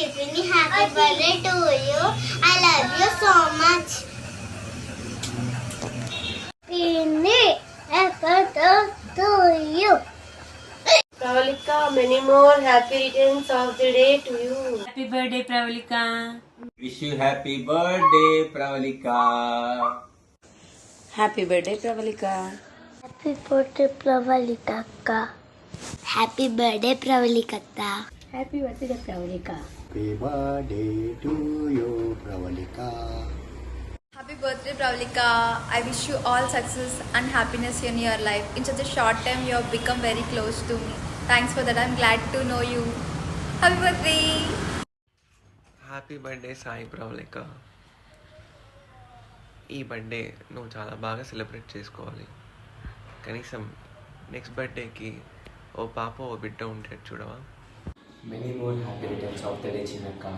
Tiffany, happy birthday to you. I love you so much. Tiffany, happy birthday to you. Pravalika, many more happy returns of the day to you. Happy birthday, Pravalika. Wish you happy birthday, Pravalika. Happy birthday, Pravalika. Happy birthday, Pravalika. Happy birthday, Pravalika. Happy birthday, Pravalika. Happy birthday to you, Pravalika. Happy birthday, Pravalika. I wish you all success and happiness in your life. In such a short time, you have become very close to me. Thanks for that. I'm glad to know you. Happy birthday. Happy birthday Sai Pravalika. ఈ birthday నువ్వు చాలా బాగా celebrate చేసుకోవాలి. కనీసం next బర్త్డేకి ఓ పాప ఓ బిడ్డ ఉండేది చూడవా. Many more happy returns of the day, Chinakka.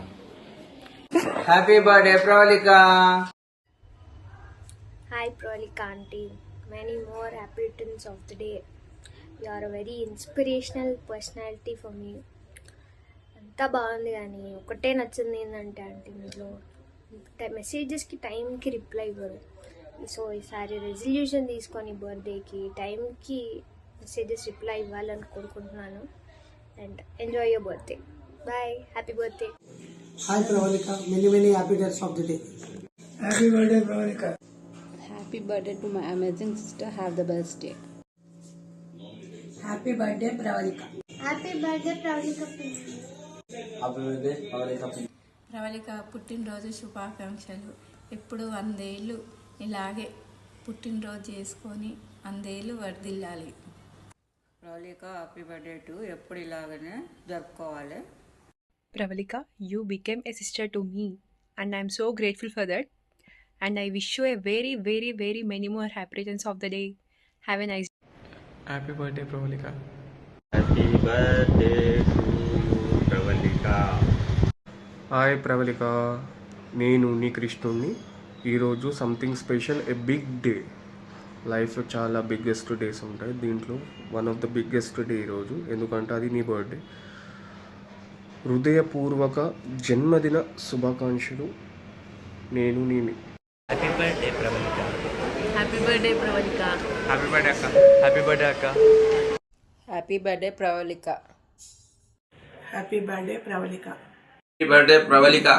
Happy birthday, Pravalika. Hi, Pravalika auntie. Many more happy returns of the day. You are a very inspirational personality for me. అంతా బాగుంది కానీ ఒకటే నచ్చింది ఏంటంటే ఆంటీ మీలో మెసేజెస్కి టైంకి రిప్లై ఇవ్వరు. So ఈసారి రెజల్యూషన్ తీసుకొని బర్త్డేకి టైంకి మెసేజెస్ రిప్లై ఇవ్వాలని కోరుకుంటున్నాను. And enjoy your birthday. Bye. Happy birthday. Hi Pravalika, many happy days of the day. Happy birthday Pravalika. Happy birthday to my amazing sister. Have the best day. Happy birthday Pravalika. Happy birthday Pravalika. Happy birthday, Pravalika. Pravalika పుట్టినరోజు శుభాకాంక్షలు. ఎప్పుడు 100 ఏళ్ళు ఇలాగే పుట్టినరోజు చేసుకొని 100 ఏళ్ళు వర్ధిల్లాలి. Pravalika happy birthday to ఎప్పుడు ఇలాగనే జరుపుకోవాలి. Pravalika, you became a sister to me and I'm so grateful for that. And I wish you a very many more happy returns of the day. Have a nice day. Happy birthday Pravalika. Happy birthday to you, Pravalika. Hi Pravalika, నేను నీ కృష్ణుణ్ణి. ఈరోజు something special, a big day. లైఫ్లో చాలా biggest days ఉంటాయి, దీంట్లో one of the biggest day ఈరోజు. ఎందుకంటే అది నీ బర్త్డే. హృదయపూర్వక జన్మదిన శుభాకాంక్షలు. నేను నీ happy birthday Pravalika. Happy birthday Pravalika. Happy birthday అక్క. హ్యాపీ బర్త్డే అక్క. Happy birthday Pravalika. Happy birthday Pravalika. Happy birthday, Pravalika.